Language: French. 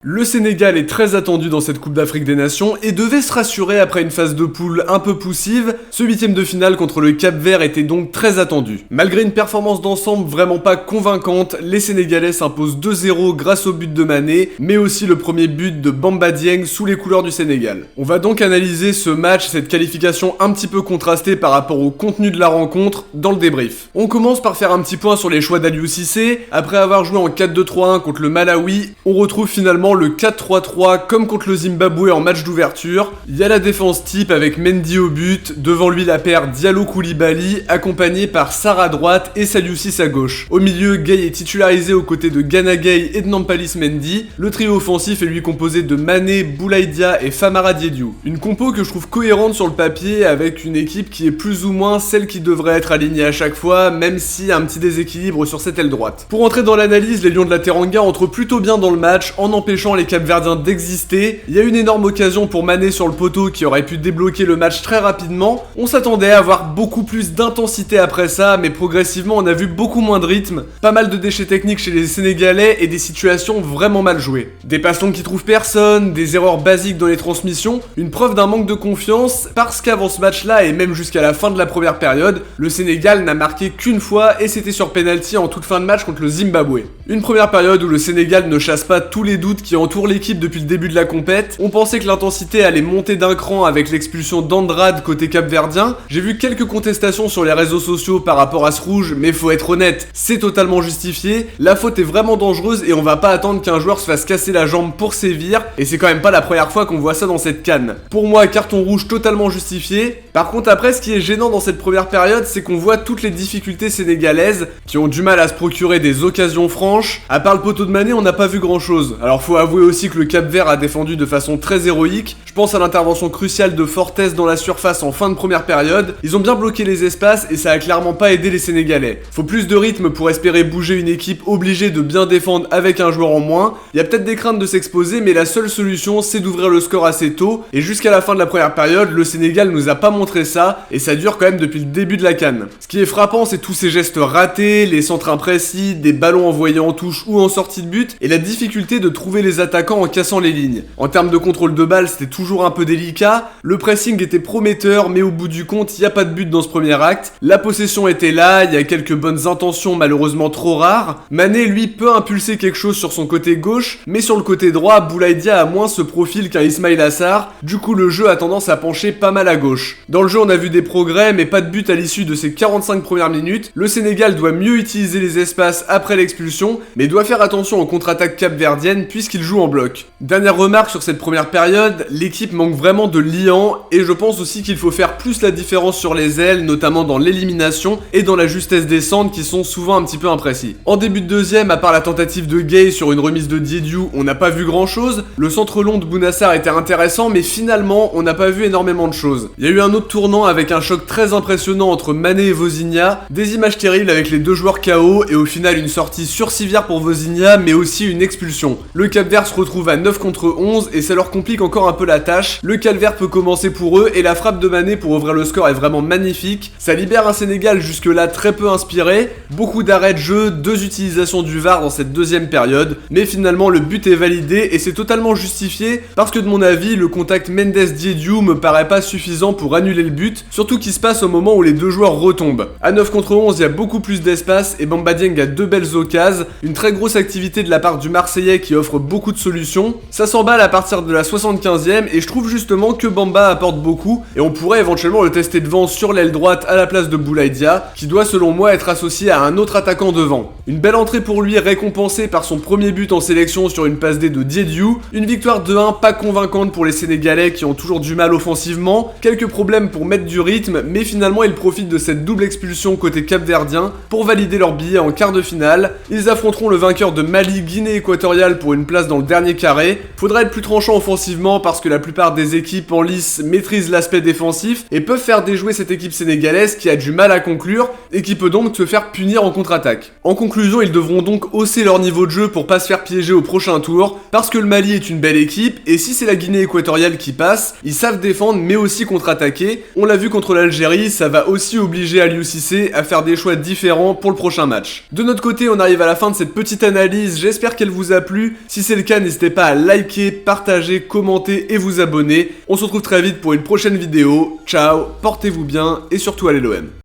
Le Sénégal est très attendu dans cette Coupe d'Afrique des Nations et devait se rassurer après une phase de poule un peu poussive. Ce huitième de finale contre le Cap-Vert était donc très attendu. Malgré une performance d'ensemble vraiment pas convaincante, les Sénégalais s'imposent 2-0 grâce au but de Mané, mais aussi le premier but de Bamba Dieng sous les couleurs du Sénégal. On va donc analyser ce match, cette qualification un petit peu contrastée par rapport au contenu de la rencontre dans le débrief. On commence par faire un petit point sur les choix d'Aliou Cissé. Après avoir joué en 4-2-3-1 contre le Malawi, on retrouve finalement le 4-3-3 comme contre le Zimbabwe en match d'ouverture. Il y a la défense type avec Mendy au but, devant lui la paire Diallo-Koulibaly accompagnée par Sarr à droite et Saliou Ciss à gauche. Au milieu, Gueye est titularisé aux côtés de Gana Gueye et de Nampalys Mendy. Le trio offensif est lui composé de Mané, Boulaye Dia et Famara Diédhiou. Une compo que je trouve cohérente sur le papier avec une équipe qui est plus ou moins celle qui devrait être alignée à chaque fois, même s'il y a un petit déséquilibre sur cette aile droite. Pour entrer dans l'analyse, les Lions de la Teranga entrent plutôt bien dans le match en empêchant les Capverdiens d'exister. Il y a une énorme occasion pour Mané sur le poteau qui aurait pu débloquer le match très rapidement. On s'attendait à avoir beaucoup plus d'intensité après ça, mais progressivement on a vu beaucoup moins de rythme, pas mal de déchets techniques chez les Sénégalais et des situations vraiment mal jouées. Des passes longues qui trouvent personne, des erreurs basiques dans les transmissions, une preuve d'un manque de confiance parce qu'avant ce match-là et même jusqu'à la fin de la première période, le Sénégal n'a marqué qu'une fois et c'était sur penalty en toute fin de match contre le Zimbabwe. Une première période où le Sénégal ne chasse pas tous les doutes qui entourent l'équipe depuis le début de la compète. On pensait que l'intensité allait monter d'un cran avec l'expulsion d'Andrade côté capverdien. J'ai vu quelques contestations sur les réseaux sociaux par rapport à ce rouge, mais faut être honnête, c'est totalement justifié. La faute est vraiment dangereuse et on va pas attendre qu'un joueur se fasse casser la jambe pour sévir, et c'est quand même pas la première fois qu'on voit ça dans cette CAN. Pour moi, carton rouge totalement justifié. Par contre, après, ce qui est gênant dans cette première période, c'est qu'on voit toutes les difficultés sénégalaises qui ont du mal à se procurer des occasions franches. À part le poteau de Mané, on n'a pas vu grand chose. Alors faut avouer aussi que le Cap-Vert a défendu de façon très héroïque. Je pense à l'intervention cruciale de Fortes dans la surface en fin de première période. Ils ont bien bloqué les espaces et ça a clairement pas aidé les Sénégalais. Faut plus de rythme pour espérer bouger une équipe obligée de bien défendre avec un joueur en moins. Il y a peut-être des craintes de s'exposer, mais la seule solution c'est d'ouvrir le score assez tôt. Et jusqu'à la fin de la première période, le Sénégal nous a pas montré ça et ça dure quand même depuis le début de la CAN. Ce qui est frappant, c'est tous ces gestes ratés, les centres imprécis, des ballons envoyés en touche ou en sortie de but et la difficulté de trouver les attaquants en cassant les lignes. En termes de contrôle de balle, c'était toujours un peu délicat. Le pressing était prometteur, mais au bout du compte, il n'y a pas de but dans ce premier acte. La possession était là, il y a quelques bonnes intentions, malheureusement trop rares. Mané, lui, peut impulser quelque chose sur son côté gauche, mais sur le côté droit, Boulaye Dia a moins ce profil qu'un Ismaïla Sarr. Du coup, le jeu a tendance à pencher pas mal à gauche. Dans le jeu, on a vu des progrès, mais pas de but à l'issue de ces 45 premières minutes. Le Sénégal doit mieux utiliser les espaces après l'expulsion, mais doit faire attention aux contre-attaques capverdiennes puisqu'il joue en bloc. Dernière remarque sur cette première période, l'équipe manque vraiment de liant et je pense aussi qu'il faut faire plus la différence sur les ailes, notamment dans l'élimination et dans la justesse des centres qui sont souvent un petit peu imprécis. En début de deuxième, à part la tentative de Gueye sur une remise de Diédhiou, on n'a pas vu grand chose. Le centre long de Bouna Sarr était intéressant, mais finalement on n'a pas vu énormément de choses. Il y a eu un autre tournant avec un choc très impressionnant entre Mané et Vozinha, des images terribles avec les deux joueurs KO et au final une sortie sur civière pour Vozinha, mais aussi une expulsion. Le Cap-Vert se retrouve à 9 contre 11 et ça leur complique encore un peu la tâche. Le calvaire peut commencer pour eux et la frappe de Mané pour ouvrir le score est vraiment magnifique. Ça libère un Sénégal jusque-là très peu inspiré. Beaucoup d'arrêts de jeu, 2 utilisations du VAR dans cette deuxième période. Mais finalement, le but est validé et c'est totalement justifié parce que de mon avis, le contact Mendes-Diédhiou me paraît pas suffisant pour annuler le but, surtout qu'il se passe au moment où les deux joueurs retombent. À 9 contre 11, il y a beaucoup plus d'espace et Bamba Dieng a 2 belles occasions. Une très grosse activité de la part du Marseillais qui offre beaucoup de solutions. Ça s'emballe à partir de la 75e et je trouve justement que Bamba apporte beaucoup et on pourrait éventuellement le tester devant sur l'aile droite à la place de Boulaye Dia qui doit selon moi être associé à un autre attaquant devant. Une belle entrée pour lui récompensée par son premier but en sélection sur une passe D de Diédhiou. Une victoire 2-1 pas convaincante pour les Sénégalais qui ont toujours du mal offensivement. Quelques problèmes pour mettre du rythme mais finalement ils profitent de cette double expulsion côté capverdien pour valider leur billet en quart de finale. Ils affronteront le vainqueur de Mali, Guinée équatoriale pour une place dans le dernier carré. Faudra être plus tranchant offensivement parce que la plupart des équipes en lice maîtrisent l'aspect défensif et peuvent faire déjouer cette équipe sénégalaise qui a du mal à conclure et qui peut donc se faire punir en contre-attaque. En conclusion, conclusion, ils devront donc hausser leur niveau de jeu pour pas se faire piéger au prochain tour, parce que le Mali est une belle équipe, et si c'est la Guinée équatoriale qui passe, ils savent défendre mais aussi contre-attaquer. On l'a vu contre l'Algérie, ça va aussi obliger Aliou Cissé à faire des choix différents pour le prochain match. De notre côté, on arrive à la fin de cette petite analyse, j'espère qu'elle vous a plu. Si c'est le cas, n'hésitez pas à liker, partager, commenter et vous abonner. On se retrouve très vite pour une prochaine vidéo. Ciao, portez-vous bien et surtout allez l'OM.